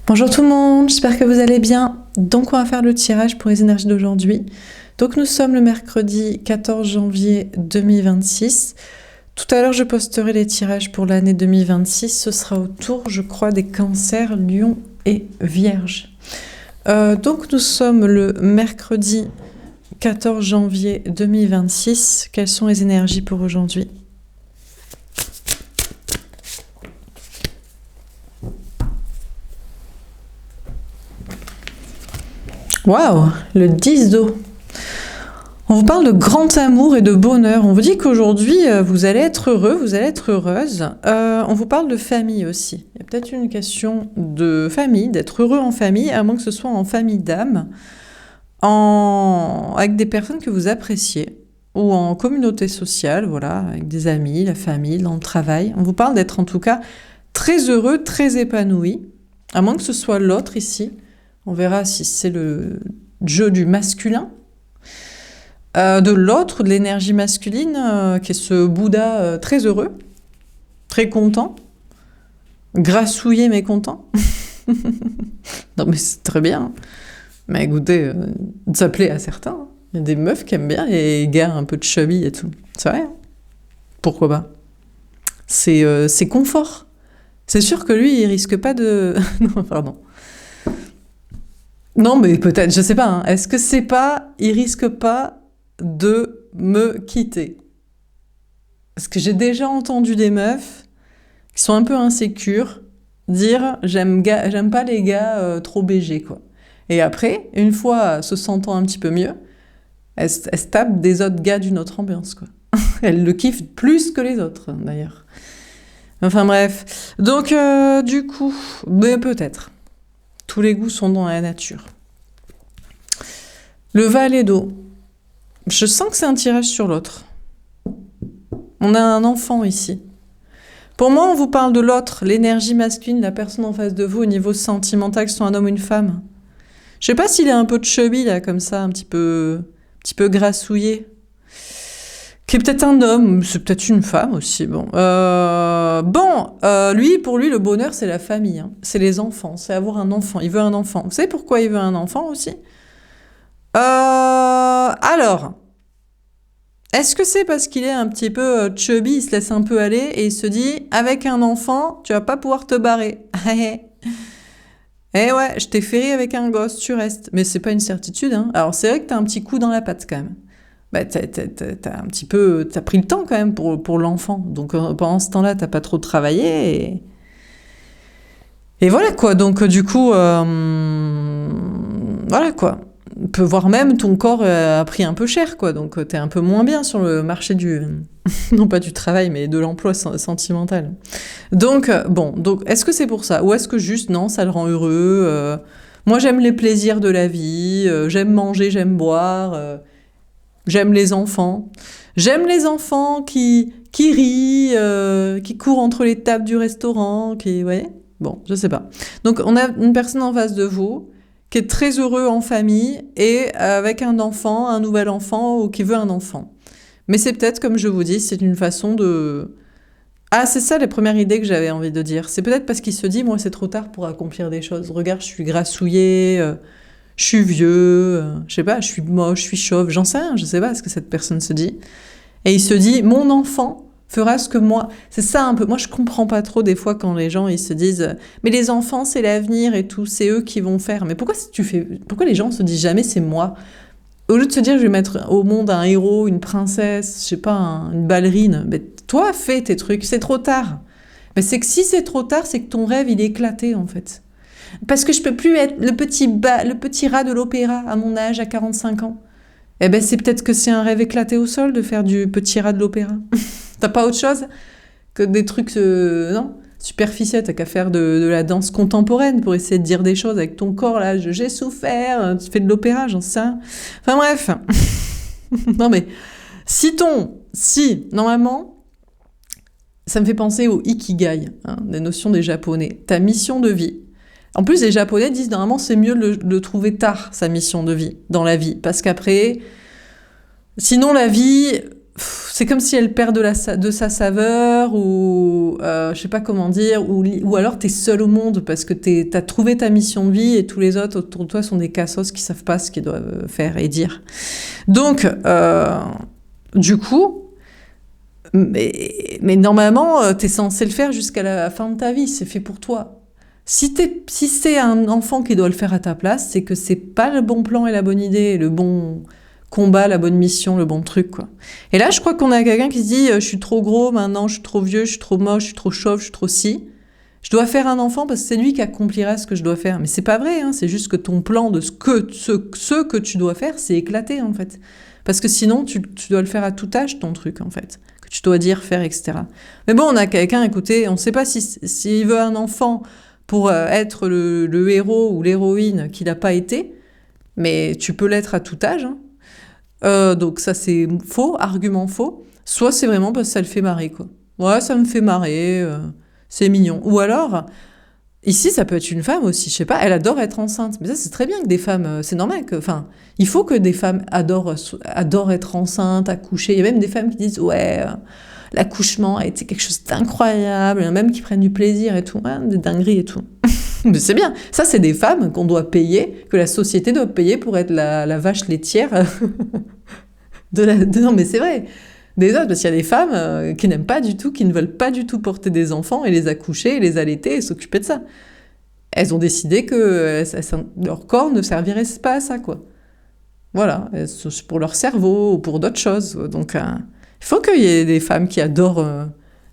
Bonjour tout le monde, j'espère que vous allez bien. Donc on va faire le tirage pour les énergies d'aujourd'hui. Donc nous sommes le mercredi 14 janvier 2026. Tout à l'heure je posterai les tirages pour l'année 2026. Ce sera autour, je crois, des cancers, lions et vierges. Donc nous sommes le mercredi 14 janvier 2026. Quelles sont les énergies pour aujourd'hui ? Waouh, le 10 d'eau. On vous parle de grand amour et de bonheur. On vous dit qu'aujourd'hui, vous allez être heureux, vous allez être heureuse. On vous parle de famille aussi. Il y a peut-être une question de famille, d'être heureux en famille, à moins que ce soit en famille d'âme, avec des personnes que vous appréciez, ou en communauté sociale, voilà, avec des amis, la famille, dans le travail. On vous parle d'être en tout cas très heureux, très épanoui, à moins que ce soit l'autre ici. On verra si c'est le jeu du masculin, de l'autre, de l'énergie masculine, qui est ce Bouddha très heureux, très content, grassouillé mais content. Non mais c'est très bien. Mais écoutez, ça plaît à certains. Il y a des meufs qui aiment bien les gars un peu de chubby et tout. C'est vrai, hein. Pourquoi pas ? C'est confort. C'est sûr que lui, il risque pas de... Non, pardon. Non, mais peut-être, je sais pas. Hein. Est-ce que c'est pas, il risque pas de me quitter ? Parce que j'ai déjà entendu des meufs qui sont un peu insécures dire j'aime pas les gars trop BG, quoi. Et après, une fois se sentant un petit peu mieux, elles se tapent des autres gars d'une autre ambiance, quoi. Elles le kiffent plus que les autres, d'ailleurs. Enfin bref. Donc, du coup, mais peut-être. Tous les goûts sont dans la nature. Le valet d'eau. Je sens que c'est un tirage sur l'autre. On a un enfant ici. Pour moi, on vous parle de l'autre, l'énergie masculine, la personne en face de vous au niveau sentimental, que ce soit un homme ou une femme. Je sais pas s'il est un peu chubby, là, comme ça, un petit peu grassouillé. Qui est peut-être un homme, c'est peut-être une femme aussi. Bon, pour lui, le bonheur, c'est la famille. Hein. C'est les enfants, c'est avoir un enfant. Il veut un enfant. Vous savez pourquoi il veut un enfant aussi ? Alors, est-ce que c'est parce qu'il est un petit peu chubby, il se laisse un peu aller et il se dit, avec un enfant, tu vas pas pouvoir te barrer. Eh ouais, je t'ai ferré avec un gosse, tu restes. Mais c'est pas une certitude. Hein. Alors c'est vrai que t'as un petit coup dans la patte quand même. Bah, t'as pris le temps quand même pour l'enfant. Donc pendant ce temps-là, t'as pas trop travaillé. Et voilà quoi. Donc du coup, voilà quoi. On peut voir même ton corps a pris un peu cher quoi. Donc t'es un peu moins bien sur le marché non pas du travail, mais de l'emploi sentimental. Donc donc est-ce que c'est pour ça ? Ou est-ce que juste, non, ça le rend heureux moi j'aime les plaisirs de la vie, j'aime manger, j'aime boire... J'aime les enfants. J'aime les enfants qui rient, qui courent entre les tables du restaurant, qui... Ouais, bon, je sais pas. Donc, on a une personne en face de vous qui est très heureux en famille et avec un enfant, un nouvel enfant ou qui veut un enfant. Mais c'est peut-être, comme je vous dis, c'est une façon de... Ah, c'est ça la première idée que j'avais envie de dire. C'est peut-être parce qu'il se dit, moi, c'est trop tard pour accomplir des choses. Regarde, je suis grassouillé... je suis vieux, je sais pas, je suis moche, je suis chauve, j'en sais rien, je sais pas ce que cette personne se dit. Et il se dit, mon enfant fera ce que moi... C'est ça un peu, moi je comprends pas trop des fois quand les gens ils se disent, mais les enfants c'est l'avenir et tout, c'est eux qui vont faire. Mais pourquoi les gens se disent jamais c'est moi ? Au lieu de se dire, je vais mettre au monde un héros, une princesse, je sais pas, une ballerine, mais toi fais tes trucs, c'est trop tard. Mais c'est que si c'est trop tard, c'est que ton rêve il est éclaté en fait. Parce que je peux plus être le petit rat de l'opéra à mon âge, à 45 ans. Eh ben, c'est peut-être que c'est un rêve éclaté au sol de faire du petit rat de l'opéra. T'as pas autre chose que des trucs, non, superficiels. T'as qu'à faire de la danse contemporaine pour essayer de dire des choses avec ton corps, là. J'ai souffert, tu fais de l'opéra, j'en sais rien. Enfin bref. Non mais, normalement, ça me fait penser au ikigai, hein, des notions des Japonais. Ta mission de vie. En plus, les Japonais disent normalement c'est mieux de le trouver tard, sa mission de vie, dans la vie. Parce qu'après, sinon la vie, c'est comme si elle perd de sa saveur, ou je sais pas comment dire, ou alors t'es seul au monde parce que t'as trouvé ta mission de vie et tous les autres autour de toi sont des cassos qui savent pas ce qu'ils doivent faire et dire. Donc, du coup, mais normalement, t'es censé le faire jusqu'à la fin de ta vie, c'est fait pour toi. Si c'est un enfant qui doit le faire à ta place, c'est que c'est pas le bon plan et la bonne idée, le bon combat, la bonne mission, le bon truc, quoi. Et là, je crois qu'on a quelqu'un qui se dit, je suis trop gros maintenant, je suis trop vieux, je suis trop moche, je suis trop chauve, je suis trop ci. Je dois faire un enfant parce que c'est lui qui accomplira ce que je dois faire. Mais c'est pas vrai, hein, c'est juste que ton plan de ce que tu dois faire, c'est éclaté, en fait. Parce que sinon, tu dois le faire à tout âge, ton truc, en fait. Que tu dois dire, faire, etc. Mais bon, on a quelqu'un, écoutez, on sait pas s'il veut un enfant pour être le héros ou l'héroïne qu'il n'a pas été, mais tu peux l'être à tout âge, hein. Donc ça c'est faux, argument faux. Soit c'est vraiment parce que ça le fait marrer, quoi. Ouais, ça me fait marrer, c'est mignon. Ou alors, ici ça peut être une femme aussi, je sais pas, elle adore être enceinte. Mais ça c'est très bien que des femmes, c'est normal que, enfin, il faut que des femmes adorent être enceintes, accoucher. Il y a même des femmes qui disent ouais, l'accouchement a été quelque chose d'incroyable, il y en a même qui prennent du plaisir et tout, hein, des dingueries et tout. Mais c'est bien. Ça, c'est des femmes qu'on doit payer, que la société doit payer pour être la vache laitière non, mais c'est vrai. Des autres, parce qu'il y a des femmes qui n'aiment pas du tout, qui ne veulent pas du tout porter des enfants et les accoucher, et les allaiter et s'occuper de ça. Elles ont décidé que leur corps ne servirait pas à ça, quoi. Voilà. C'est pour leur cerveau ou pour d'autres choses. Donc, il faut qu'il y ait des femmes qui adorent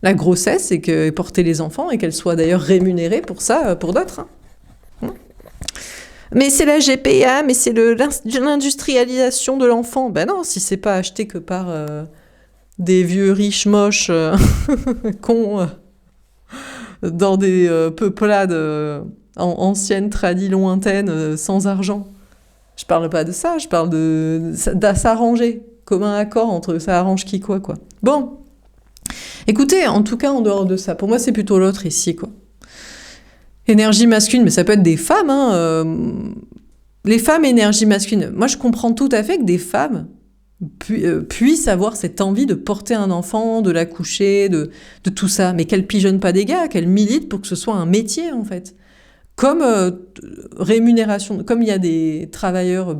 la grossesse et porter les enfants et qu'elles soient d'ailleurs rémunérées pour ça, pour d'autres. Hein. Mais c'est la GPA, mais c'est l'industrialisation de l'enfant. Ben non, si c'est pas acheté que par des vieux riches moches cons dans des peuplades anciennes, tradies, lointaines, sans argent. Je parle pas de ça, je parle de s'arranger, commun accord entre ça arrange qui quoi. Bon. Écoutez, en tout cas, en dehors de ça, pour moi, c'est plutôt l'autre ici, quoi. Énergie masculine, mais ça peut être des femmes, hein. Les femmes, énergie masculine. Moi, je comprends tout à fait que des femmes puissent avoir cette envie de porter un enfant, de l'accoucher, de tout ça, mais qu'elles pigeonnent pas des gars, qu'elles militent pour que ce soit un métier, en fait. Comme rémunération, comme il y a des travailleurs,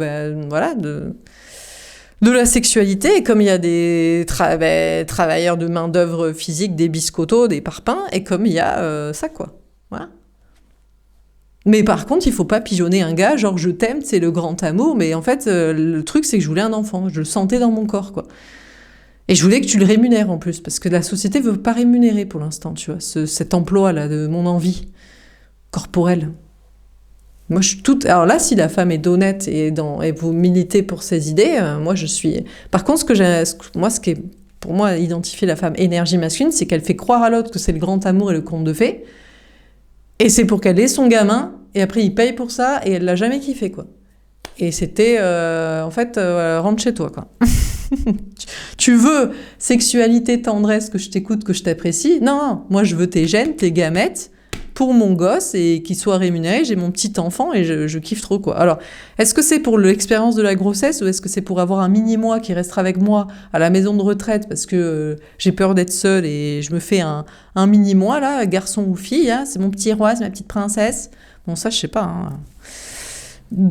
voilà, de la sexualité, et comme il y a des travailleurs de main-d'œuvre physique, des biscottos, des parpaings, et comme il y a ça, quoi. Voilà. Mais par contre, il faut pas pigeonner un gars, genre je t'aime, c'est le grand amour, mais en fait, le truc, c'est que je voulais un enfant, je le sentais dans mon corps, quoi. Et je voulais que tu le rémunères en plus, parce que la société veut pas rémunérer pour l'instant, tu vois, cet emploi-là de mon envie corporelle. Moi, alors là, si la femme est honnête et vous militez pour ses idées, moi, je suis... Par contre, ce qui est, pour moi, identifier la femme énergie masculine, c'est qu'elle fait croire à l'autre que c'est le grand amour et le conte de fées. Et c'est pour qu'elle ait son gamin, et après, il paye pour ça, et elle l'a jamais kiffé, quoi. Et c'était, en fait, rentre chez toi, quoi. Tu veux sexualité, tendresse, que je t'écoute, que je t'apprécie? Non, moi, je veux tes gènes, tes gamètes, pour mon gosse et qu'il soit rémunéré, j'ai mon petit enfant et je kiffe trop, quoi. Alors, est-ce que c'est pour l'expérience de la grossesse ou est-ce que c'est pour avoir un mini-moi qui restera avec moi à la maison de retraite parce que j'ai peur d'être seule et je me fais un mini-moi, là, garçon ou fille, hein, c'est mon petit roi, c'est ma petite princesse. Bon, ça, je sais pas, hein.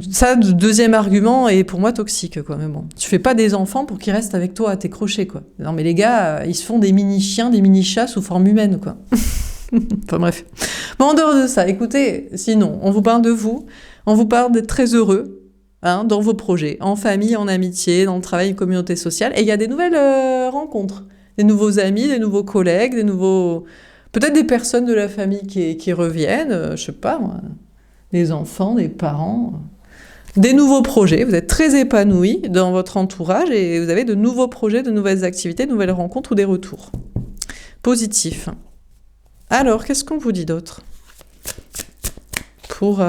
Ça, deuxième argument, est pour moi toxique, quoi. Mais bon, tu fais pas des enfants pour qu'ils restent avec toi à tes crochets, quoi. Non, mais les gars, ils se font des mini-chiens, des mini-chats sous forme humaine, quoi. Enfin bref. Bon, en dehors de ça, écoutez, sinon, on vous parle de vous, on vous parle d'être très heureux, hein, dans vos projets, en famille, en amitié, dans le travail, une communauté sociale, et il y a des nouvelles rencontres, des nouveaux amis, des nouveaux collègues, peut-être des personnes de la famille qui reviennent, je sais pas, moi, des enfants, des parents, des nouveaux projets. Vous êtes très épanouis dans votre entourage et vous avez de nouveaux projets, de nouvelles activités, de nouvelles rencontres ou des retours positifs. Alors, qu'est-ce qu'on vous dit d'autre pour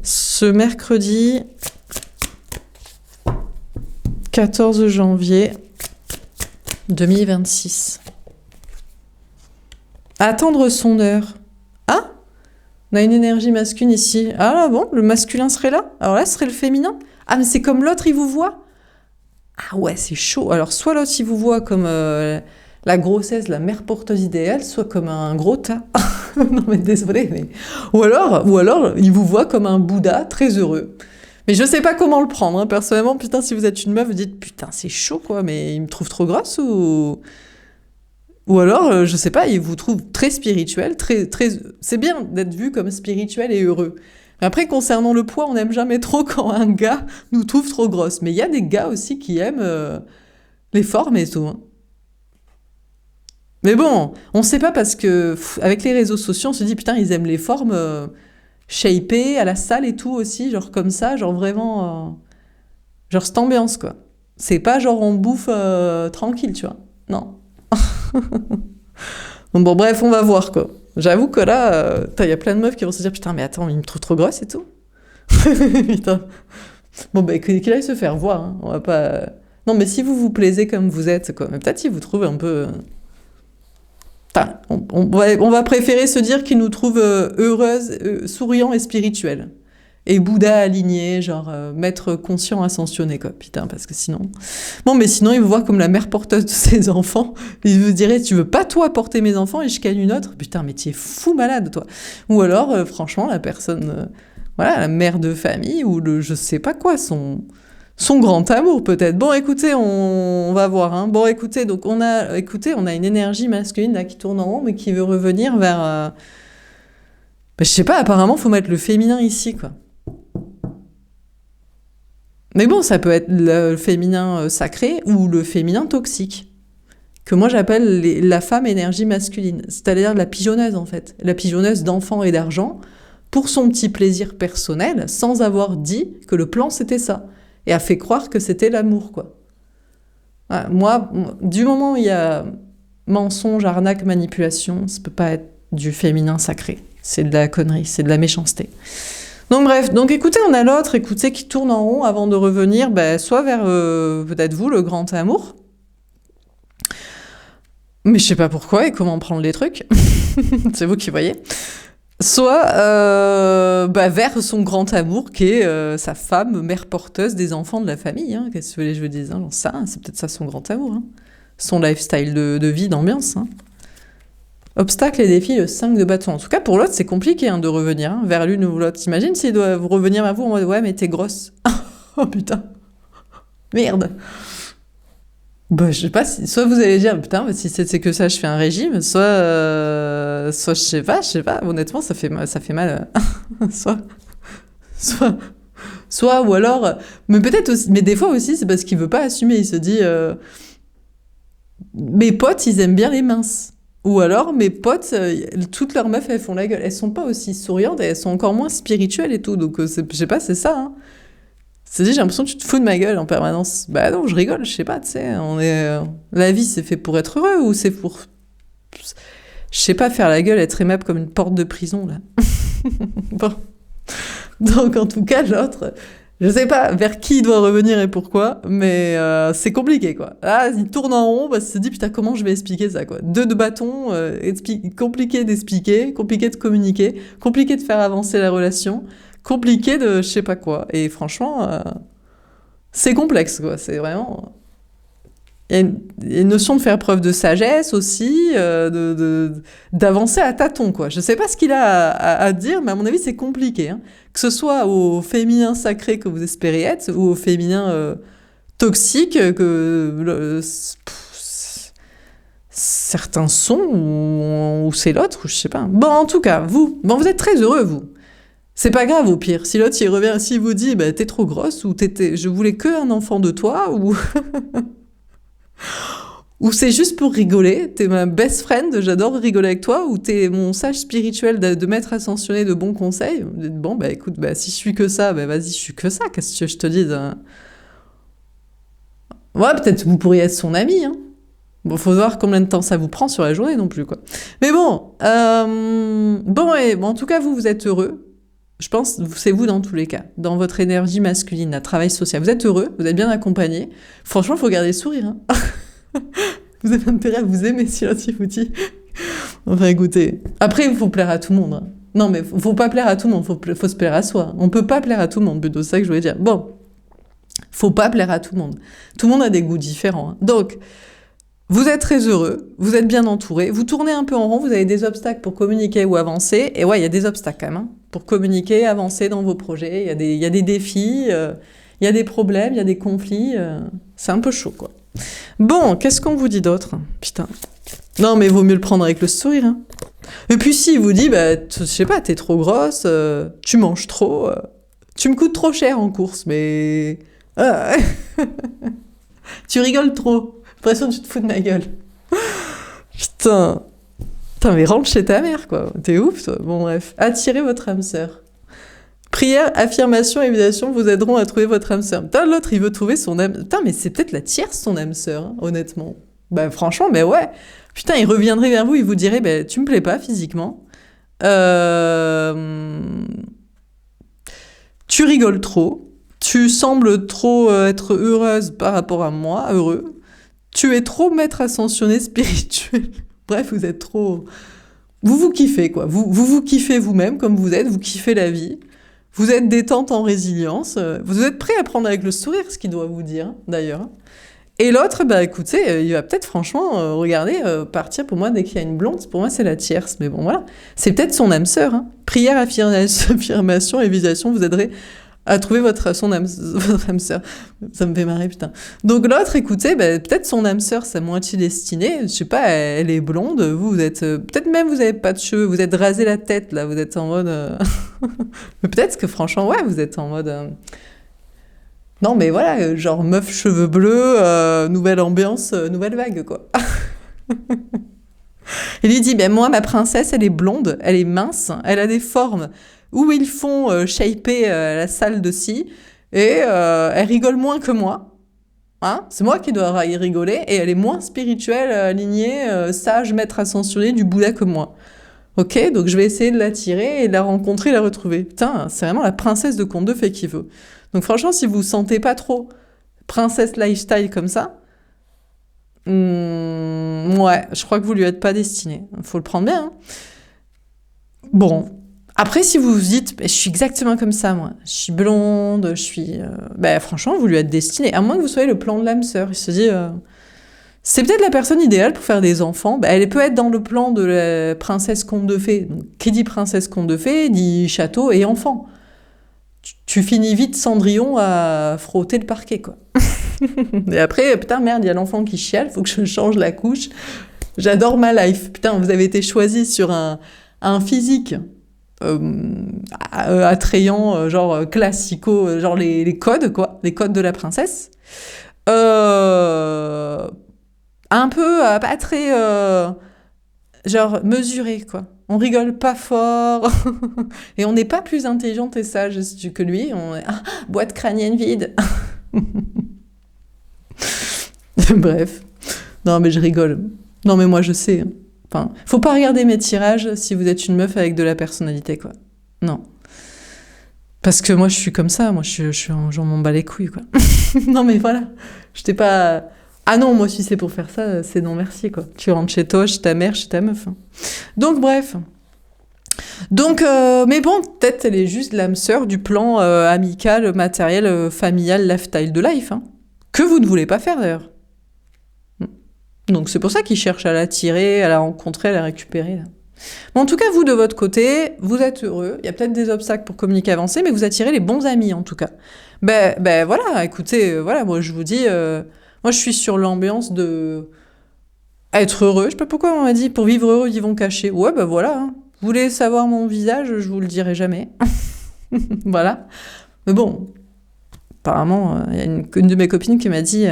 ce mercredi 14 janvier 2026? Attendre son heure. Ah, on a une énergie masculine ici. Ah là, bon, le masculin serait là. Alors là, ce serait le féminin. Ah, mais c'est comme l'autre, il vous voit. Ah ouais, c'est chaud. Alors, soit l'autre, il vous voit comme la grossesse, la mère porteuse idéale, soit comme un gros tas. Non, mais désolé, mais... Ou alors, il vous voit comme un Bouddha très heureux. Mais je sais pas comment le prendre, hein. Personnellement, putain, si vous êtes une meuf, vous dites, putain, c'est chaud, quoi, mais il me trouve trop grosse ou... Ou alors, je sais pas, il vous trouve très spirituel, très... C'est bien d'être vu comme spirituel et heureux. Mais après, concernant le poids, on n'aime jamais trop quand un gars nous trouve trop grosse. Mais il y a des gars aussi qui aiment les formes et tout, hein. Mais bon, on sait pas parce que avec les réseaux sociaux, on se dit putain, ils aiment les formes shapées à la salle et tout aussi, genre comme ça, genre vraiment, genre cette ambiance quoi. C'est pas genre on bouffe tranquille, tu vois. Non. Bon, bref, on va voir quoi. J'avoue que là, il y a plein de meufs qui vont se dire putain, mais attends, il me trouve trop grosse et tout. Putain. Bon, bah, qu'il aille se faire voir, hein. On va pas. Non, mais si vous vous plaisez comme vous êtes, quoi. Mais peut-être qu'il vous trouve un peu. Enfin, on va préférer se dire qu'il nous trouve heureuses, souriants et spirituels. Et Bouddha aligné, genre maître conscient ascensionné, quoi. Putain, parce que sinon... Bon, mais sinon, il vous voit comme la mère porteuse de ses enfants. Il vous dirait, tu veux pas, toi, porter mes enfants et je gagne une autre? Putain, mais tu es fou malade, toi. Ou alors, franchement, la personne... voilà, la mère de famille ou le je sais pas quoi, son grand amour peut-être. Bon, écoutez, on va voir, hein. Bon, écoutez, donc on a une énergie masculine là qui tourne en rond, mais qui veut revenir vers... je sais pas, apparemment, faut mettre le féminin ici, quoi. Mais bon, ça peut être le féminin sacré ou le féminin toxique, que moi j'appelle la femme énergie masculine, c'est-à-dire la pigeonneuse en fait, la pigeonneuse d'enfants et d'argent, pour son petit plaisir personnel, sans avoir dit que le plan c'était ça, et a fait croire que c'était l'amour, quoi. Ouais, moi, du moment où il y a mensonge, arnaque, manipulation, ça peut pas être du féminin sacré, c'est de la connerie, c'est de la méchanceté. Donc bref, donc écoutez, on a l'autre, écoutez, qui tourne en rond avant de revenir, soit vers peut-être vous, le grand amour, mais je sais pas pourquoi et comment prendre les trucs, c'est vous qui voyez, soit vers son grand amour qui est sa femme, mère porteuse des enfants de la famille, hein. Qu'est-ce que vous voulez que je vous dise, hein, ça, c'est peut-être ça son grand amour, hein. Son lifestyle de vie, d'ambiance, hein. Obstacles et défis, le 5 de bâton. En tout cas, pour l'autre, c'est compliqué hein, de revenir hein, vers l'une ou l'autre. T'imagines s'il doit revenir à vous en mode « Ouais, mais t'es grosse. » Oh putain. Merde. Je sais pas, soit vous allez dire « Putain, si c'est que ça, je fais un régime. » Soit je sais pas. Honnêtement, ça fait mal. soit... Soit... Soit, ou alors... Mais peut-être aussi... Mais des fois aussi, c'est parce qu'il veut pas assumer. Il se dit mes potes, ils aiment bien les minces. » Ou alors, mes potes, toutes leurs meufs, elles font la gueule. Elles sont pas aussi souriantes et elles sont encore moins spirituelles et tout. Donc, je sais pas, c'est ça, hein. C'est-à-dire, j'ai l'impression que tu te fous de ma gueule en permanence. Bah non, je rigole, je sais pas, tu sais. La vie, c'est fait pour être heureux ou c'est pour... Je sais pas, faire la gueule, être aimable comme une porte de prison, là. Bon. Donc, en tout cas, l'autre... Je sais pas vers qui il doit revenir et pourquoi, mais c'est compliqué, quoi. Là, il tourne en rond, il se dit, putain, comment je vais expliquer ça, quoi. Deux de bâton, compliqué d'expliquer, compliqué de communiquer, compliqué de faire avancer la relation, compliqué de je sais pas quoi. Et franchement, c'est complexe, quoi. C'est vraiment... Il y a une notion de faire preuve de sagesse aussi, d'avancer à tâtons, quoi. Je sais pas ce qu'il a à dire, mais à mon avis, c'est compliqué, hein. Que ce soit au féminin sacré que vous espérez être, ou au féminin toxique que certains sont, ou c'est l'autre, ou je sais pas. Bon, en tout cas, vous êtes très heureux, vous. C'est pas grave, au pire. Si l'autre, il revient, s'il vous dit, t'es trop grosse, ou je voulais que un enfant de toi, ou... Ou c'est juste pour rigoler, t'es ma best friend, j'adore rigoler avec toi, ou t'es mon sage spirituel de maître ascensionné de bons conseils. Bon, écoute, si je suis que ça, vas-y, je suis que ça, qu'est-ce que je te dis, hein. Ouais, peut-être que vous pourriez être son ami, hein. Bon, faut voir combien de temps ça vous prend sur la journée non plus, quoi. Mais bon, en tout cas, vous êtes heureux. Je pense que c'est vous dans tous les cas, dans votre énergie masculine, à travail social. Vous êtes heureux, vous êtes bien accompagné. Franchement, il faut garder le sourire, hein. Vous avez intérêt à vous aimer si l'autre vous dit. Enfin, écoutez. Après, il faut plaire à tout le monde, hein. Non, mais faut pas plaire à tout le monde, faut se plaire à soi. On peut pas plaire à tout le monde, plutôt, c'est ça que je voulais dire. Bon. Faut pas plaire à tout le monde. Tout le monde a des goûts différents. Hein. Donc, vous êtes très heureux, vous êtes bien entouré, vous tournez un peu en rond, vous avez des obstacles pour communiquer ou avancer. Et ouais, il y a des obstacles quand même, hein, pour communiquer, avancer dans vos projets. Il y a des défis, il y a des problèmes, il y a des conflits. C'est un peu chaud, quoi. Bon, qu'est-ce qu'on vous dit d'autre? Putain. Non, mais vaut mieux le prendre avec le sourire. Hein. Et puis si il vous dit, bah, je sais pas, t'es trop grosse, tu manges trop, tu me coûtes trop cher en course, mais... tu rigoles trop. J'ai l'impression que tu te fous de ma gueule. Putain. Putain, mais rentre chez ta mère, quoi. T'es ouf, toi. Bon, bref. Attirez votre âme sœur. Prière, affirmation, évitation vous aideront à trouver votre âme sœur. Putain, l'autre, il veut trouver son âme... Putain, mais c'est peut-être la tierce, son âme sœur, hein, honnêtement. Bah, franchement, mais ouais. Putain, il reviendrait vers vous, il vous dirait, bah, tu me plais pas physiquement. Tu rigoles trop. Tu sembles trop être heureuse par rapport à moi, heureux. Tu es trop maître ascensionné spirituel. Bref, vous êtes trop... Vous kiffez, quoi. Vous kiffez vous-même comme vous êtes, vous kiffez la vie. Vous êtes détente en résilience. Vous êtes prêt à prendre avec le sourire ce qu'il doit vous dire, d'ailleurs. Et l'autre, bah écoutez, il va peut-être franchement, regardez, partir pour moi dès qu'il y a une blonde. Pour moi, c'est la tierce. Mais bon, voilà. C'est peut-être son âme sœur. Hein. Prière, affirmation, évitation vous aiderait à trouver votre âme sœur. Ça me fait marrer, putain. Donc l'autre, écoutez, bah, peut-être son âme sœur, sa moitié destinée, je sais pas, elle est blonde, vous êtes... peut-être même vous avez pas de cheveux, vous êtes rasé la tête, là, vous êtes en mode... mais peut-être que franchement, ouais, vous êtes en mode... Non, mais voilà, genre meuf cheveux bleus, nouvelle ambiance, nouvelle vague, quoi. Il lui dit, ben moi, ma princesse, elle est blonde, elle est mince, elle a des formes où ils font shaper la salle de scie, et elle rigole moins que moi. Hein, c'est moi qui dois y rigoler, et elle est moins spirituelle, alignée, sage, maître ascensionné du Bouddha que moi. Ok, donc je vais essayer de l'attirer et de la rencontrer et la retrouver. Putain, c'est vraiment la princesse de conte de fées qu'il veut. Donc franchement, si vous vous sentez pas trop princesse lifestyle comme ça, ouais, je crois que vous lui êtes pas destiné. Faut le prendre bien. Hein. Bon, après, si vous vous dites, je suis exactement comme ça, moi. Je suis blonde, je suis... franchement, vous lui êtes destiné. À moins que vous soyez le plan de l'âme sœur. Il se dit... c'est peut-être la personne idéale pour faire des enfants. Elle peut être dans le plan de la princesse conte de fées. Donc, qui dit princesse conte de fées, dit château et enfant. Tu finis vite Cendrillon à frotter le parquet, quoi. Et après, putain, merde, il y a l'enfant qui chiale, faut que je change la couche. J'adore ma life. Putain, vous avez été choisi sur un physique attrayant, genre classico, genre les codes, quoi. Les codes de la princesse. Un peu, pas très, genre mesuré, quoi. On rigole pas fort, et on n'est pas plus intelligente et sage que lui, on est, boîte crânienne vide. Bref. Non, mais je rigole. Non, mais moi, je sais. Hein. Enfin, faut pas regarder mes tirages si vous êtes une meuf avec de la personnalité, quoi. Non. Parce que moi, je suis comme ça, moi, j'en m'en bats les couilles, quoi. Non, mais voilà. Je t'ai pas... Ah non, moi, si c'est pour faire ça, c'est non merci, quoi. Tu rentres chez toi, chez ta mère, chez ta meuf. Hein. Donc, bref. Donc, mais bon, peut-être elle est juste l'âme sœur du plan amical, matériel, familial, lifestyle de life. Hein. Que vous ne voulez pas faire, d'ailleurs. Donc, c'est pour ça qu'il cherche à l'attirer, à la rencontrer, à la récupérer, là. Bon, en tout cas, vous, de votre côté, vous êtes heureux. Il y a peut-être des obstacles pour communiquer, avancer, mais vous attirez les bons amis, en tout cas. Ben voilà, écoutez, voilà, moi, je vous dis... moi, je suis sur l'ambiance de être heureux. Je sais pas pourquoi on m'a dit pour vivre heureux, vivons cachés. Ouais, ben voilà. Hein. Vous voulez savoir mon visage, je vous le dirai jamais. Voilà. Mais bon, apparemment, il y a une de mes copines qui m'a dit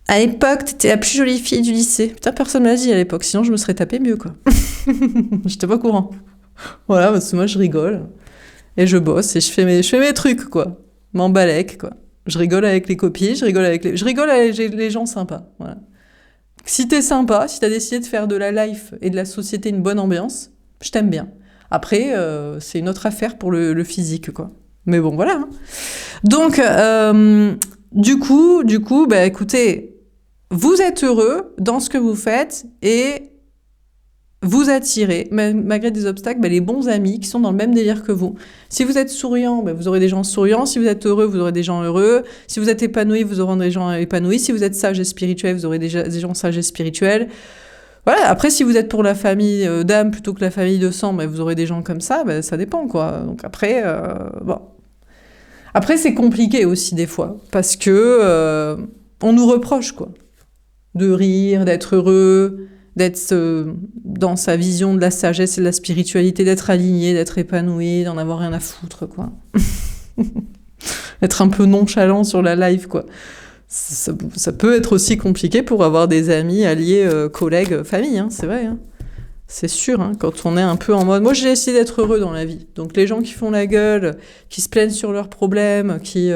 à l'époque, t'étais la plus jolie fille du lycée. Putain, personne me l'a dit à l'époque, sinon je me serais tapé mieux, quoi. J'étais pas au courant. Voilà, parce que moi, je rigole. Et je bosse et je fais mes trucs, quoi. M'embalèque, quoi. Je rigole avec les copines, je rigole avec les gens sympas. Voilà. Si t'es sympa, si t'as décidé de faire de la life et de la société une bonne ambiance, je t'aime bien. Après, c'est une autre affaire pour le physique, quoi. Mais bon, voilà. Hein. Donc, du coup, bah, écoutez, vous êtes heureux dans ce que vous faites et vous attirez, malgré des obstacles, les bons amis qui sont dans le même délire que vous. Si vous êtes souriant, vous aurez des gens souriants. Si vous êtes heureux, vous aurez des gens heureux. Si vous êtes épanoui, vous aurez des gens épanouis. Si vous êtes sage et spirituel, vous aurez des gens sages et spirituels. Voilà. Après, si vous êtes pour la famille d'âme plutôt que la famille de sang, vous aurez des gens comme ça. Ça dépend, quoi. Donc après, bon. Après, c'est compliqué aussi des fois parce que on nous reproche, quoi, de rire, d'être heureux, d'être dans sa vision de la sagesse et de la spiritualité, d'être aligné, d'être épanoui, d'en avoir rien à foutre, quoi. Être un peu nonchalant sur la live, quoi. Ça peut être aussi compliqué pour avoir des amis, alliés, collègues, famille, hein, c'est vrai. Hein. C'est sûr, hein, quand on est un peu en mode... Moi, j'ai essayé d'être heureux dans la vie. Donc les gens qui font la gueule, qui se plaignent sur leurs problèmes, qui...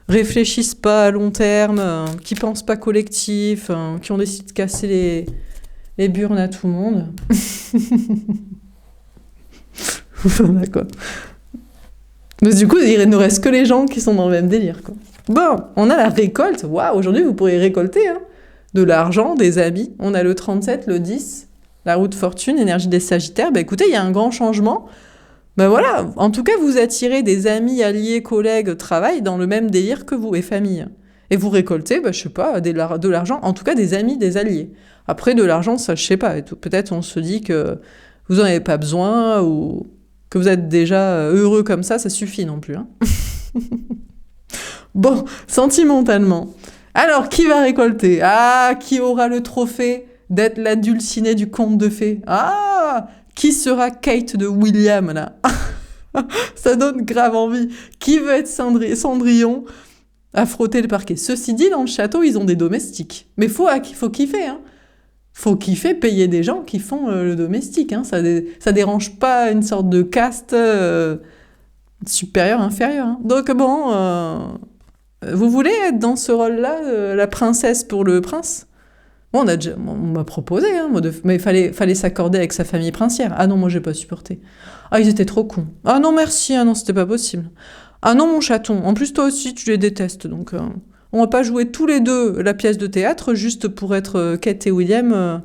réfléchissent pas à long terme, qui pensent pas collectif, qui ont décidé de casser les burnes à tout le monde. Voilà, quoi. Mais du coup, il ne reste que les gens qui sont dans le même délire, quoi. Bon, on a la récolte. Waouh, aujourd'hui, vous pourrez récolter de l'argent, des amis. On a le 37, le 10, la roue de fortune, énergie des Sagittaires. Écoutez, il y a un grand changement. Voilà, en tout cas, vous attirez des amis, alliés, collègues, travail dans le même délire que vous et famille. Et vous récoltez, je sais pas, de l'argent, en tout cas des amis, des alliés. Après, de l'argent, ça, je sais pas. Peut-être on se dit que vous en avez pas besoin ou que vous êtes déjà heureux comme ça suffit non plus. Hein. Bon, sentimentalement. Alors, qui va récolter? Ah, qui aura le trophée d'être la dulcinée du conte de fées? Ah, qui sera Kate de William, là? Ça donne grave envie. Qui veut être Cendrillon à frotter le parquet? Ceci dit, dans le château, ils ont des domestiques. Mais faut kiffer, hein. Faut kiffer, payer des gens qui font le domestique, hein. Ça dérange pas une sorte de caste supérieure, inférieure. Hein. Donc bon, vous voulez être dans ce rôle-là, la princesse pour le prince? Bon, on m'a proposé, hein, mais il fallait s'accorder avec sa famille princière. Ah non, moi j'ai pas supporté. Ah, ils étaient trop cons. Ah non, merci, ah non, c'était pas possible. Ah non, mon chaton, en plus toi aussi tu les détestes, donc on va pas jouer tous les deux la pièce de théâtre juste pour être Kate et William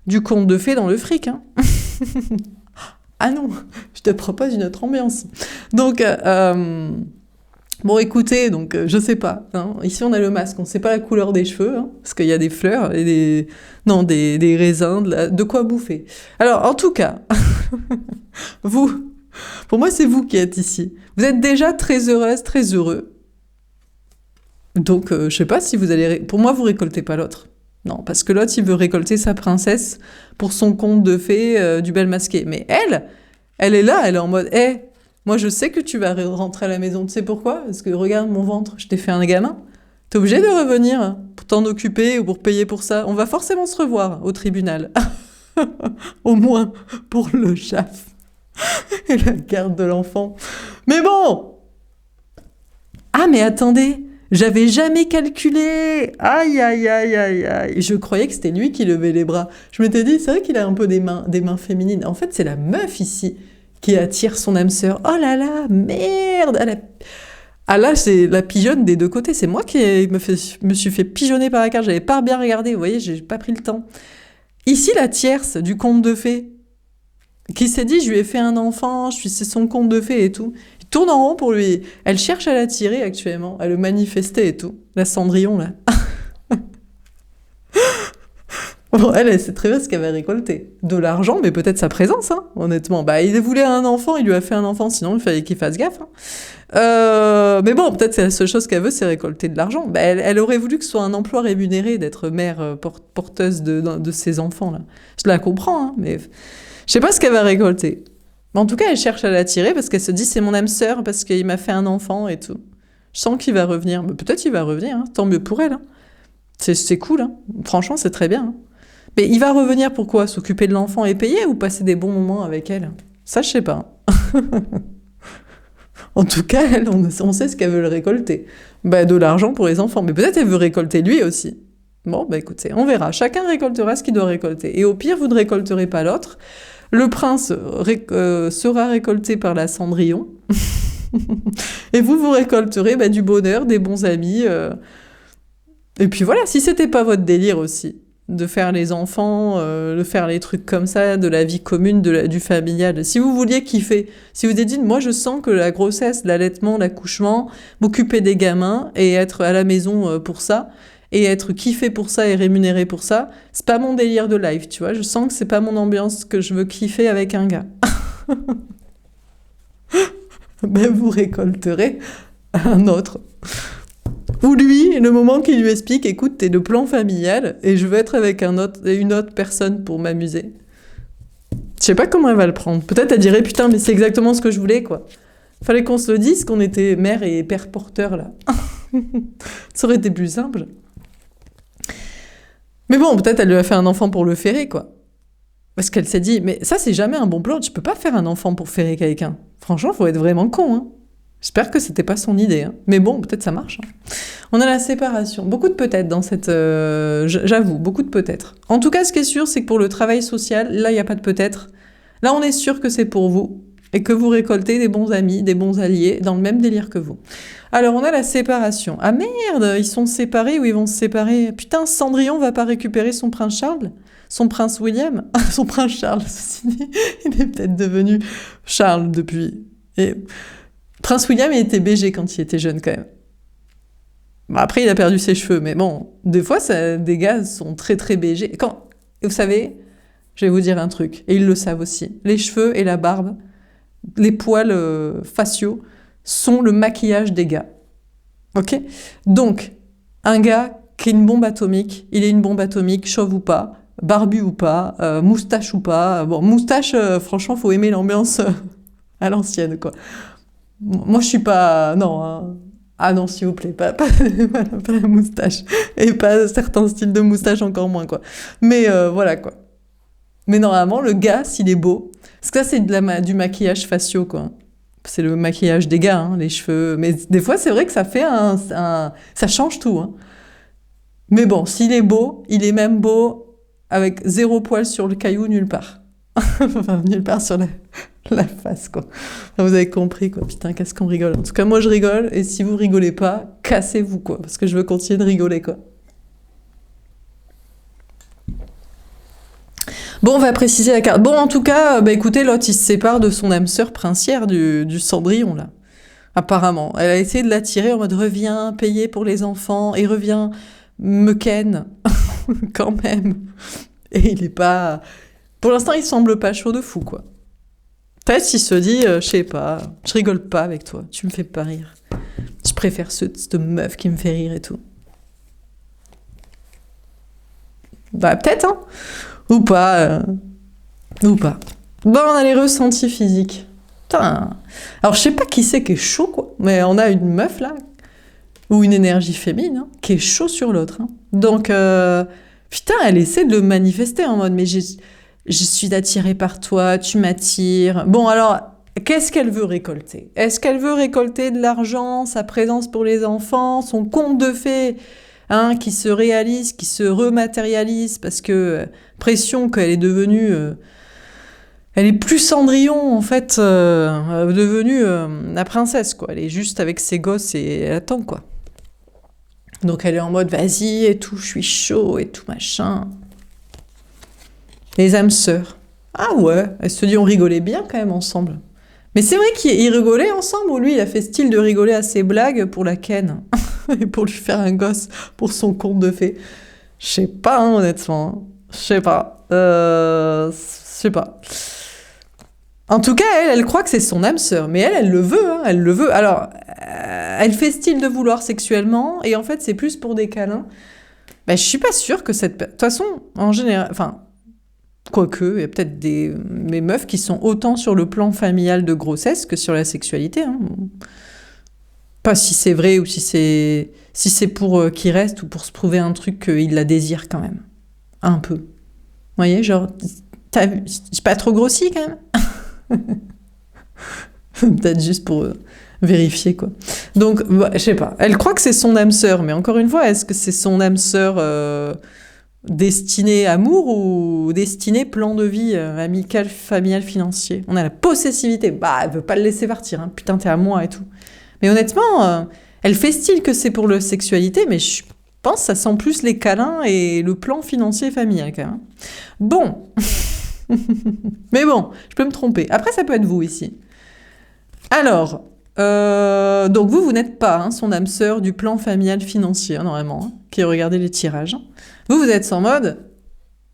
du conte de fées dans le fric. Hein. Ah non, je te propose une autre ambiance. Donc... Bon, écoutez, donc je sais pas. Hein. Ici, on a le masque, on sait pas la couleur des cheveux, hein, parce qu'il y a des fleurs et des raisins, de quoi bouffer. Alors, en tout cas, pour moi, c'est vous qui êtes ici. Vous êtes déjà très heureuse, très heureux. Donc, je sais pas si vous allez... Pour moi, vous récoltez pas l'autre. Non, parce que l'autre, il veut récolter sa princesse pour son conte de fées du bel masqué. Mais elle est là, elle est en mode... Moi, je sais que tu vas rentrer à la maison. Tu sais pourquoi? Parce que regarde mon ventre, je t'ai fait un gamin. T'es obligé de revenir pour t'en occuper ou pour payer pour ça. On va forcément se revoir au tribunal. Au moins pour le chaf et la garde de l'enfant. Mais bon! Ah, mais attendez, j'avais jamais calculé. Aïe, aïe, aïe, aïe, aïe. Je croyais que c'était lui qui levait les bras. Je m'étais dit, c'est vrai qu'il a un peu des mains féminines. En fait, c'est la meuf ici qui attire son âme sœur. Oh là là, merde! Ah là, c'est la pigeonne des deux côtés. C'est moi qui me suis fait pigeonner par la carte. J'avais pas bien regardé, vous voyez, j'ai pas pris le temps. Ici, la tierce du conte de fées, qui s'est dit, je lui ai fait un enfant, c'est son conte de fées et tout. Il tourne en rond pour lui. Elle cherche à l'attirer actuellement, à le manifester et tout. La Cendrillon, là. Bon, elle sait très bien ce qu'elle va récolter. De l'argent, mais peut-être sa présence, hein, honnêtement. Il voulait un enfant, il lui a fait un enfant, sinon il fallait qu'il fasse gaffe. Hein. Mais bon, peut-être c'est la seule chose qu'elle veut, c'est récolter de l'argent. Elle aurait voulu que ce soit un emploi rémunéré, d'être mère porteuse de ses enfants, là. Je la comprends, hein, mais je sais pas ce qu'elle va récolter. Mais en tout cas, elle cherche à l'attirer parce qu'elle se dit, c'est mon âme sœur, parce qu'il m'a fait un enfant et tout. Je sens qu'il va revenir. Mais peut-être qu'il va revenir, hein. Tant mieux pour elle. Hein. C'est cool, hein. Franchement, c'est très bien. Hein. Mais il va revenir pour quoi? S'occuper de l'enfant et payer ou passer des bons moments avec elle? Ça, je sais pas. En tout cas, elle, on sait ce qu'elle veut le récolter. De l'argent pour les enfants. Mais peut-être elle veut récolter lui aussi. Bon, écoutez, on verra. Chacun récoltera ce qu'il doit récolter. Et au pire, vous ne récolterez pas l'autre. Le prince sera récolté par la Cendrillon. Et vous récolterez du bonheur, des bons amis. Et puis voilà, si c'était pas votre délire aussi, de faire les enfants, de faire les trucs comme ça, de la vie commune, du familial. Si vous vouliez kiffer, si vous êtes dit, moi je sens que la grossesse, l'allaitement, l'accouchement, m'occuper des gamins et être à la maison pour ça, et être kiffé pour ça et rémunéré pour ça, c'est pas mon délire de life, tu vois. Je sens que c'est pas mon ambiance que je veux kiffer avec un gars. Ben vous récolterez un autre. Ou lui, le moment qu'il lui explique, écoute, t'es le plan familial et je veux être avec une autre personne pour m'amuser. Je sais pas comment elle va le prendre. Peut-être elle dirait, putain, mais c'est exactement ce que je voulais, quoi. Fallait qu'on se le dise qu'on était mère et père porteur, là. Ça aurait été plus simple. Mais bon, peut-être elle lui a fait un enfant pour le ferrer, quoi. Parce qu'elle s'est dit, mais ça, c'est jamais un bon plan. Tu peux pas faire un enfant pour ferrer quelqu'un. Franchement, faut être vraiment con, hein. J'espère que c'était pas son idée, hein. Mais bon, peut-être ça marche, hein. On a la séparation. Beaucoup de peut-être dans cette... j'avoue, beaucoup de peut-être. En tout cas, ce qui est sûr, c'est que pour le travail social, là, il n'y a pas de peut-être. Là, on est sûr que c'est pour vous et que vous récoltez des bons amis, des bons alliés dans le même délire que vous. Alors, on a la séparation. Ah merde, ils sont séparés ou ils vont se séparer. Putain, Cendrillon va pas récupérer son prince Charles ? Son prince William ? Son prince Charles, ceci dit, il est peut-être devenu Charles depuis. Et prince William, il était BG quand il était jeune, quand même. Bon, après, il a perdu ses cheveux, mais bon, des fois, des gars sont très, très BG. Vous savez, je vais vous dire un truc, et ils le savent aussi. Les cheveux et la barbe, les poils faciaux, sont le maquillage des gars. Ok ? Donc, un gars qui est une bombe atomique, il est une bombe atomique, chauve ou pas, barbu ou pas, moustache ou pas. Bon, moustache, franchement, faut aimer l'ambiance à l'ancienne, quoi. Moi, je suis pas... Non, hein. Ah non, s'il vous plaît, pas la moustache. Et pas certains styles de moustache, encore moins, quoi. Mais voilà, quoi. Mais normalement, le gars, s'il est beau... Parce que ça, c'est du maquillage faciaux, quoi. C'est le maquillage des gars, hein, les cheveux. Mais des fois, c'est vrai que ça fait ça change tout, hein. Mais bon, s'il est beau, il est même beau avec 0 poil sur le caillou, nulle part. Enfin, nulle part sur la face, quoi. Enfin, vous avez compris, quoi. Putain, qu'est-ce qu'on rigole. En tout cas, moi, je rigole. Et si vous rigolez pas, cassez-vous, quoi. Parce que je veux continuer de rigoler, quoi. Bon, on va préciser la carte. Bon, en tout cas, écoutez, l'autre, il se sépare de son âme sœur princière du Cendrillon, là. Apparemment. Elle a essayé de l'attirer en mode, reviens, payer pour les enfants, et reviens, me ken. Quand même. Et il est pas... Pour l'instant, il semble pas chaud de fou, quoi. Peut-être s'il se dit, je sais pas, je rigole pas avec toi, tu me fais pas rire. Je préfère cette meuf qui me fait rire et tout. Bah, peut-être, hein. Ou pas. Ou pas. Bon, on a les ressentis physiques. Putain. Alors, je sais pas qui c'est qui est chaud, quoi. Mais on a une meuf, là, ou une énergie féminine, hein, qui est chaud sur l'autre, hein. Donc, putain, elle essaie de le manifester en mode, mais je suis attirée par toi, tu m'attires. Bon, alors, qu'est-ce qu'elle veut récolter ? Est-ce qu'elle veut récolter de l'argent, sa présence pour les enfants, son conte de fées, hein, qui se réalise, qui se rematérialise, parce que pression qu'elle est devenue... elle est plus Cendrillon, en fait, devenue la princesse, quoi. Elle est juste avec ses gosses et elle attend, quoi. Donc elle est en mode, vas-y, et tout, je suis chaud, et tout, machin... Les âmes sœurs. Ah ouais, elle se dit on rigolait bien quand même ensemble. Mais c'est vrai qu'ils rigolaient ensemble ou lui il a fait style de rigoler à ses blagues pour la ken et pour lui faire un gosse pour son conte de fées. Je sais pas, hein, honnêtement. Hein. Je sais pas. Je sais pas. En tout cas, elle croit que c'est son âme sœur, mais elle le veut, hein, elle le veut. Alors, elle fait style de vouloir sexuellement et en fait c'est plus pour des câlins. Ben, je suis pas sûre que cette... De toute façon, en général... Enfin... Quoique, il y a peut-être des meufs qui sont autant sur le plan familial de grossesse que sur la sexualité. Hein. Pas si c'est vrai ou si c'est pour qu'il reste ou pour se prouver un truc qu'il la désire quand même. Un peu. Vous voyez, genre, t'as vu, j'ai pas trop grossi quand même. Peut-être juste pour vérifier, quoi. Donc, je sais pas. Elle croit que c'est son âme sœur, mais encore une fois, est-ce que c'est son âme sœur... Destiné amour ou destiné plan de vie amical, familial, financier. On a la possessivité. Bah, elle veut pas le laisser partir. Hein. Putain, t'es à moi et tout. Mais honnêtement, elle fait style que c'est pour la sexualité, mais je suis pense que ça sent plus les câlins et le plan financier familial, quand même. Bon. Mais bon, je peux me tromper. Après, ça peut être vous, ici. Alors, donc vous n'êtes pas son âme sœur du plan familial financier, normalement, qui regardait les tirages. Vous êtes en mode,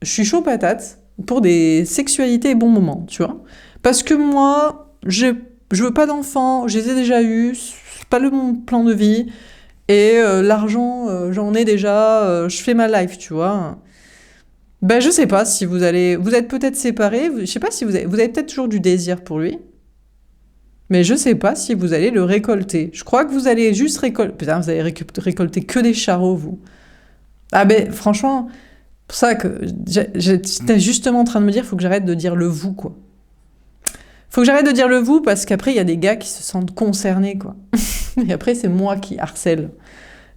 je suis chaud patate pour des sexualités et bons moments, tu vois. Parce que moi, je veux pas d'enfants, je les ai déjà eus, c'est pas mon plan de vie, et l'argent, j'en ai déjà, je fais ma life, tu vois. Ben, je sais pas si vous êtes peut-être séparés, je sais pas si vous avez peut-être toujours du désir pour lui. Mais je sais pas si vous allez le récolter. Je crois que vous allez juste récolter... Putain, vous allez récolter que des charros, vous. Ah ben, franchement, pour ça que j'étais justement en train de me dire, faut que j'arrête de dire le vous, quoi. Faut que j'arrête de dire le vous, parce qu'après, il y a des gars qui se sentent concernés, quoi. Et après, c'est moi qui harcèle.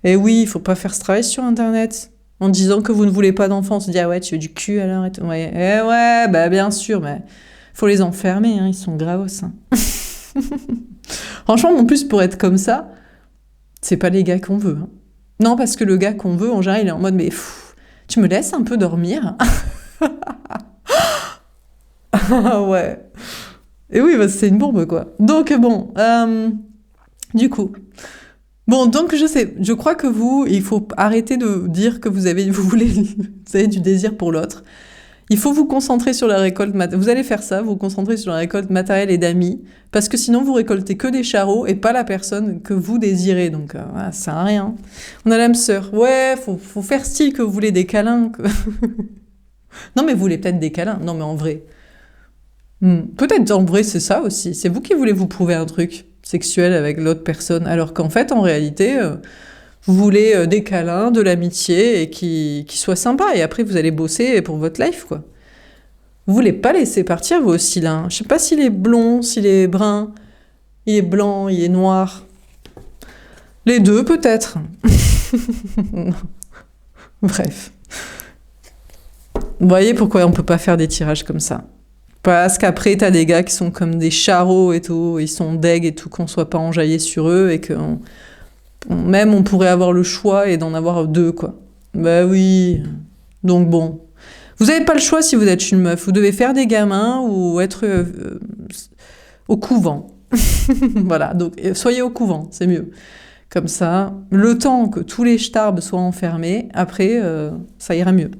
Et oui, il faut pas faire ce travail sur Internet. En disant que vous ne voulez pas d'enfants, on se dit, ah ouais, tu veux du cul alors et tout. Ouais, bah bien sûr, mais faut les enfermer, hein, ils sont gravos. Hein. Franchement, en plus, pour être comme ça, c'est pas les gars qu'on veut. Hein. Non, parce que le gars qu'on veut, en général, il est en mode, mais tu me laisses un peu dormir. Ouais. Et oui, bah, c'est une bombe, quoi. Donc, bon, du coup... Bon, donc je crois que il faut arrêter de dire que vous avez du désir pour l'autre. Il faut vous concentrer sur la récolte matérielle. Vous allez faire ça, vous concentrer sur la récolte matérielle et d'amis, parce que sinon vous récoltez que des charros et pas la personne que vous désirez. Donc voilà, ça sert à rien. On a l'âme sœur. Ouais, faut faire style que vous voulez des câlins. Non, mais vous voulez peut-être des câlins. Non, mais en vrai. Peut-être en vrai c'est ça aussi. C'est vous qui voulez vous prouver un truc sexuel avec l'autre personne, alors qu'en fait, en réalité, vous voulez des câlins, de l'amitié, et qui soient sympas, et après, vous allez bosser pour votre life, quoi. Vous voulez pas laisser partir vous aussi, là. Je sais pas s'il est blond, s'il est brun, il est blanc, il est noir. Les deux, peut-être. Bref. Vous voyez pourquoi on peut pas faire des tirages comme ça. Parce qu'après, t'as des gars qui sont comme des charros et tout, ils sont deg et tout, qu'on soit pas enjaillé sur eux, et que même on pourrait avoir le choix et d'en avoir deux, quoi. Bah oui. Donc bon. Vous avez pas le choix si vous êtes une meuf. Vous devez faire des gamins ou être au couvent. Voilà, donc soyez au couvent, c'est mieux. Comme ça, le temps que tous les starbs soient enfermés, après, ça ira mieux.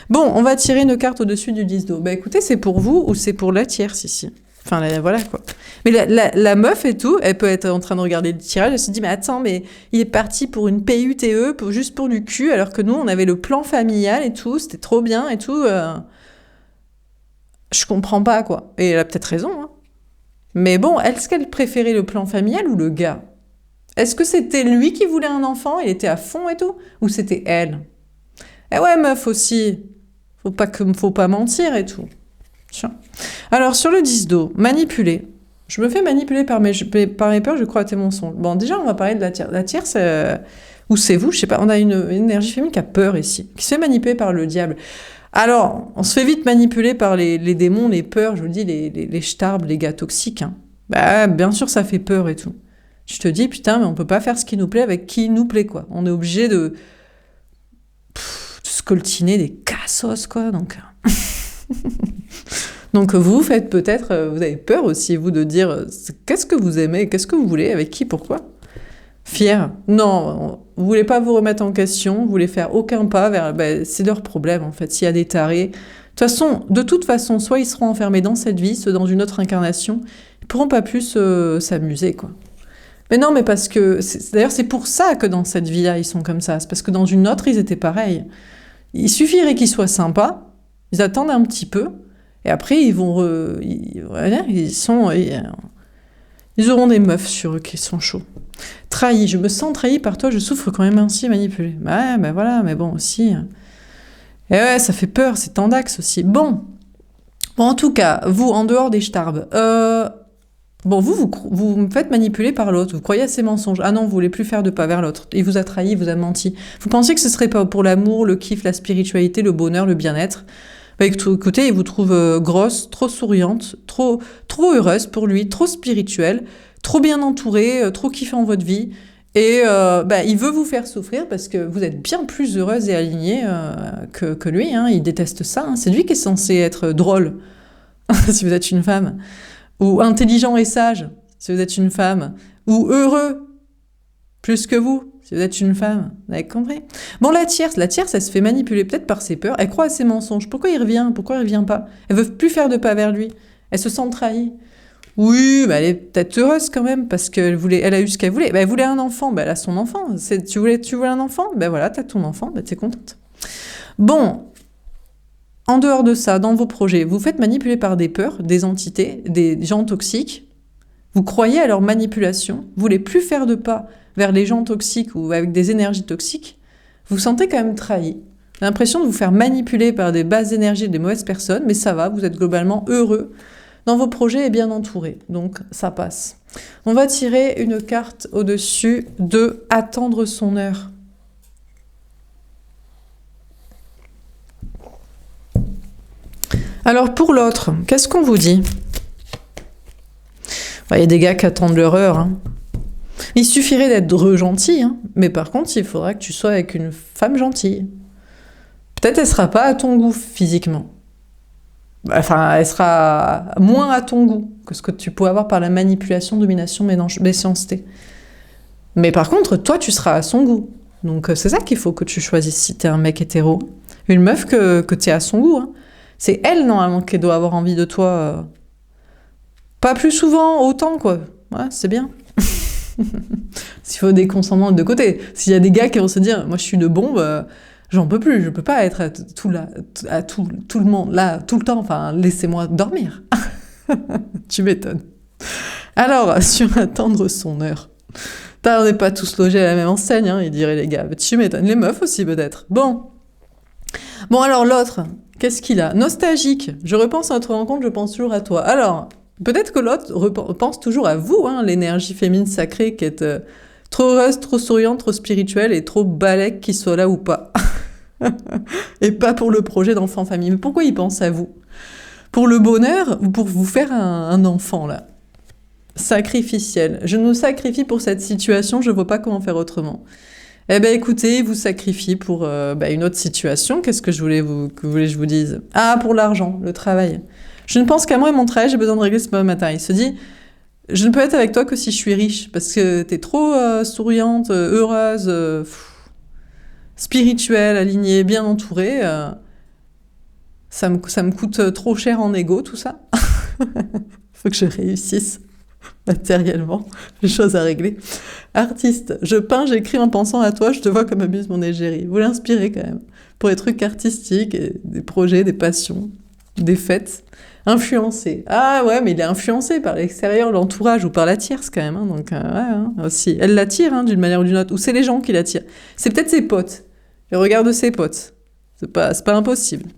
Bon, on va tirer une carte au-dessus du 10 d'eau. Bah écoutez, c'est pour vous ou c'est pour la tierce ici. Enfin, voilà quoi. Mais la meuf et tout, elle peut être en train de regarder le tirage, elle se dit, mais attends, mais il est parti pour une PUTE, juste pour du cul, alors que nous, on avait le plan familial et tout, c'était trop bien et tout. Je comprends pas, quoi. Et elle a peut-être raison, hein. Mais bon, est-ce qu'elle préférait le plan familial ou le gars ? Est-ce que c'était lui qui voulait un enfant, il était à fond et tout, ou c'était elle ? Eh ouais, meuf aussi, faut pas mentir et tout. Tiens. Alors, sur le 10 d'eau, manipuler. Je me fais manipuler par mes peurs, je crois à tes mensonges. Bon, déjà, on va parler de la tierce. La tierce, ou c'est vous, je sais pas, on a une énergie féminine qui a peur ici, qui se fait manipuler par le diable. Alors, on se fait vite manipuler par les démons, les peurs, je vous dis, les starbs, les gars toxiques. Hein. Bah, bien sûr, ça fait peur et tout. Je te dis, putain, mais on peut pas faire ce qui nous plaît avec qui nous plaît, quoi. On est obligé de scoltiner des cassos, quoi, donc... Donc vous faites peut-être... vous avez peur aussi, vous, de dire qu'est-ce que vous aimez, qu'est-ce que vous voulez, avec qui, pourquoi ? Fier. Non, vous voulez pas vous remettre en question, vous voulez faire aucun pas vers... Ben, c'est leur problème, en fait, s'il y a des tarés. De toute façon, soit ils seront enfermés dans cette vie, soit dans une autre incarnation, ils pourront pas plus s'amuser, quoi. Mais non, mais parce que... D'ailleurs, c'est pour ça que dans cette vie-là, ils sont comme ça. C'est parce que dans une autre, ils étaient pareils. Il suffirait qu'ils soient sympas, ils attendent un petit peu, et après, ils vont... ils auront des meufs sur eux qui sont chauds. Trahi, je me sens trahi par toi, je souffre quand même ainsi manipulé. Ouais, ben voilà, mais bon, aussi... Et ouais, ça fait peur, c'est tendax aussi. Bon, en tout cas, vous, en dehors des starbs... Bon, vous me faites manipuler par l'autre, vous croyez à ces mensonges. Ah non, vous voulez plus faire de pas vers l'autre. Il vous a trahi, il vous a menti. Vous pensiez que ce serait pas pour l'amour, le kiff, la spiritualité, le bonheur, le bien-être. Bah écoutez, il vous trouve grosse, trop souriante, trop heureuse pour lui, trop spirituelle, trop bien entourée, trop kiffant votre vie. Et il veut vous faire souffrir parce que vous êtes bien plus heureuse et alignée que lui. Hein. Il déteste ça. Hein. C'est lui qui est censé être drôle, si vous êtes une femme. Ou intelligent et sage, si vous êtes une femme. Ou heureux, plus que vous, si vous êtes une femme. Vous avez compris? Bon, la tierce, elle se fait manipuler peut-être par ses peurs. Elle croit à ses mensonges. Pourquoi il revient? Pourquoi il revient pas? Elle veut plus faire de pas vers lui. Elle se sent trahie. Oui, elle est peut-être heureuse quand même, parce elle a eu ce qu'elle voulait. Elle voulait un enfant, elle a son enfant. Tu voulais un enfant? Voilà, t'as ton enfant, t'es contente. Bon, en dehors de ça, dans vos projets, vous faites manipuler par des peurs, des entités, des gens toxiques. Vous croyez à leur manipulation. Vous voulez plus faire de pas vers les gens toxiques ou avec des énergies toxiques. Vous vous sentez quand même trahi. L'impression de vous faire manipuler par des basses énergies, des mauvaises personnes, mais ça va, vous êtes globalement heureux dans vos projets et bien entourés. Donc, ça passe. On va tirer une carte au-dessus de « Attendre son heure ». Alors, pour l'autre, qu'est-ce qu'on vous dit? Il y a des gars qui attendent leur heure. Hein. Il suffirait d'être gentil, hein, mais par contre, il faudra que tu sois avec une femme gentille. Peut-être elle sera pas à ton goût physiquement. Enfin, elle sera moins à ton goût que ce que tu peux avoir par la manipulation, domination, méchanceté. Mais par contre, toi, tu seras à son goût. Donc, c'est ça qu'il faut que tu choisisses si t'es un mec hétéro. Une meuf que t'es à son goût. Hein. C'est elle, normalement, qui doit avoir envie de toi. Pas plus souvent, autant, quoi. Ouais, c'est bien. S'il faut des consentements de deux côtés. S'il y a des gars qui vont se dire, moi, je suis de bombe... J'en peux plus, je peux pas être à tout le monde, là, tout le temps, enfin, laissez-moi dormir. Tu m'étonnes. Alors, sur attendre son heure. On n'est pas tous logés à la même enseigne, hein, ils diraient les gars. Tu m'étonnes. Les meufs aussi, peut-être. Bon, alors l'autre, qu'est-ce qu'il a? Nostalgique. Je repense à notre rencontre, je pense toujours à toi. Alors, peut-être que l'autre pense toujours à vous, hein, l'énergie féminine sacrée qui est trop heureuse, trop souriante, trop spirituelle et trop balèque qu'il soit là ou pas. Et pas pour le projet d'enfant-famille. Mais pourquoi il pense à vous? Pour le bonheur ou pour vous faire un enfant, là? Sacrificiel. Je nous sacrifie pour cette situation, je vois pas comment faire autrement. Eh ben écoutez, il vous sacrifie pour une autre situation. Qu'est-ce que que vous voulez que je vous dise? Ah, pour l'argent, le travail. Je ne pense qu'à moi et mon travail, j'ai besoin de régler ce matin. Il se dit, je ne peux être avec toi que si je suis riche, parce que t'es trop souriante, heureuse, spirituelle, alignée, bien entourée. Ça me coûte trop cher en ego, tout ça. Faut que je réussisse matériellement, les choses à régler. Artiste, je peins, j'écris en pensant à toi, je te vois comme abuse mon égérie. Vous l'inspirez quand même. Pour des trucs artistiques, des projets, des passions, des fêtes. Influencé. Ah ouais, mais il est influencé par l'extérieur, l'entourage ou par la tierce quand même. Hein, donc, ouais, hein, aussi. Elle l'attire hein, d'une manière ou d'une autre. Ou c'est les gens qui l'attirent. C'est peut-être ses potes. Le regard de ses potes. C'est pas impossible.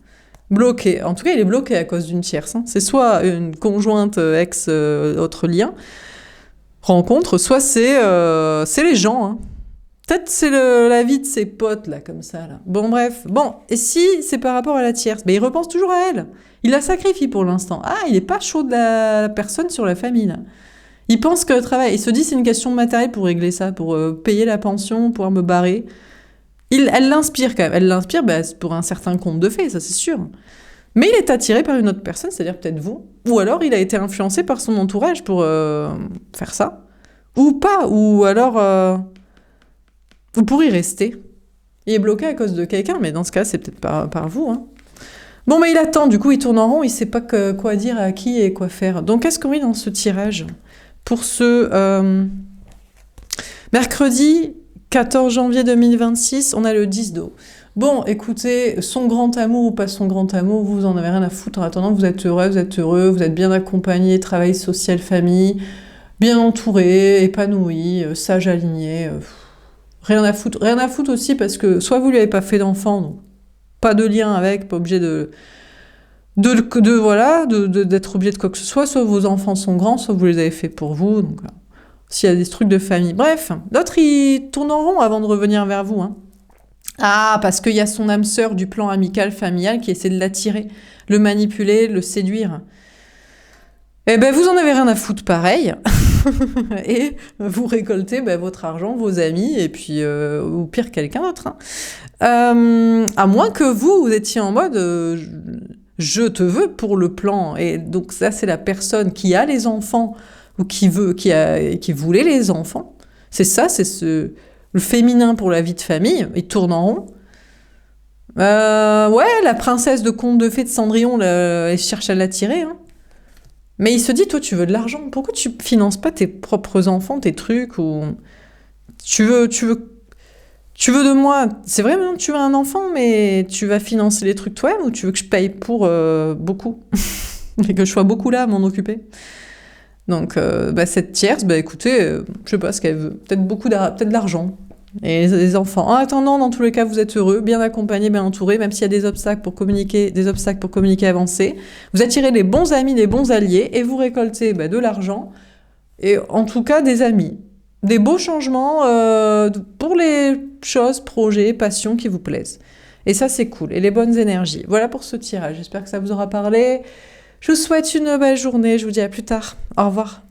Bloqué. En tout cas, il est bloqué à cause d'une tierce. Hein. C'est soit une conjointe ex autre lien, rencontre, soit c'est les gens. Hein. Peut-être c'est la vie de ses potes, là, comme ça. Là. Bon, bref. Bon, et si c'est par rapport à la tierce? Il repense toujours à elle. Il la sacrifie pour l'instant. Ah, il est pas chaud de la personne sur la famille, là. Il pense que le travail... Il se dit c'est une question matérielle pour régler ça, pour payer la pension, pouvoir me barrer. Elle l'inspire quand même. Elle l'inspire pour un certain conte de fées, ça c'est sûr. Mais il est attiré par une autre personne, c'est-à-dire peut-être vous. Ou alors il a été influencé par son entourage pour faire ça. Ou pas. Ou alors... vous pourrez y rester. Il est bloqué à cause de quelqu'un, mais dans ce cas, c'est peut-être par vous. Hein. Bon, mais il attend. Du coup, il tourne en rond. Il sait pas quoi dire à qui et quoi faire. Donc, qu'est-ce qu'on met dans ce tirage? Pour ce mercredi 14 janvier 2026, on a le 10 d'eau. Bon, écoutez, son grand amour ou pas son grand amour, vous en avez rien à foutre. En attendant, vous êtes heureux, vous êtes heureux, vous êtes bien accompagné, travail social, famille, bien entouré, épanoui, sage, aligné. Rien à foutre. Rien à foutre aussi parce que soit vous lui avez pas fait d'enfant, donc pas de lien avec, pas obligé d'être obligé de quoi que ce soit vos enfants sont grands, soit vous les avez fait pour vous, donc s'il y a des trucs de famille. Bref, d'autres ils tournent en rond avant de revenir vers vous. Hein. Ah, parce qu'il y a son âme sœur du plan amical, familial qui essaie de l'attirer, le manipuler, le séduire. Eh ben vous en avez rien à foutre pareil. et vous récoltez votre argent, vos amis, et puis, ou pire, quelqu'un d'autre. Hein. À moins que vous étiez en mode je te veux pour le plan. Et donc ça, c'est la personne qui a les enfants ou qui voulait les enfants. C'est ça, le féminin pour la vie de famille. Il tourne en rond. Ouais, la princesse de conte de fées de Cendrillon, là, elle cherche à l'attirer. Hein. Mais il se dit, toi, tu veux de l'argent. Pourquoi tu finances pas tes propres enfants, tes trucs ou tu veux de moi. C'est vrai, maintenant que tu veux un enfant, mais tu vas financer les trucs toi-même ou tu veux que je paye pour beaucoup et que je sois beaucoup là à m'en occuper. Donc, cette tierce, écoutez, je sais pas ce qu'elle veut. Peut-être peut-être de l'argent. Et les enfants. En attendant, dans tous les cas, vous êtes heureux, bien accompagnés, bien entourés, même s'il y a des obstacles pour communiquer, avancer. Vous attirez les bons amis, les bons alliés, et vous récoltez de l'argent, et en tout cas des amis. Des beaux changements pour les choses, projets, passions qui vous plaisent. Et ça, c'est cool. Et les bonnes énergies. Voilà pour ce tirage. J'espère que ça vous aura parlé. Je vous souhaite une belle journée. Je vous dis à plus tard. Au revoir.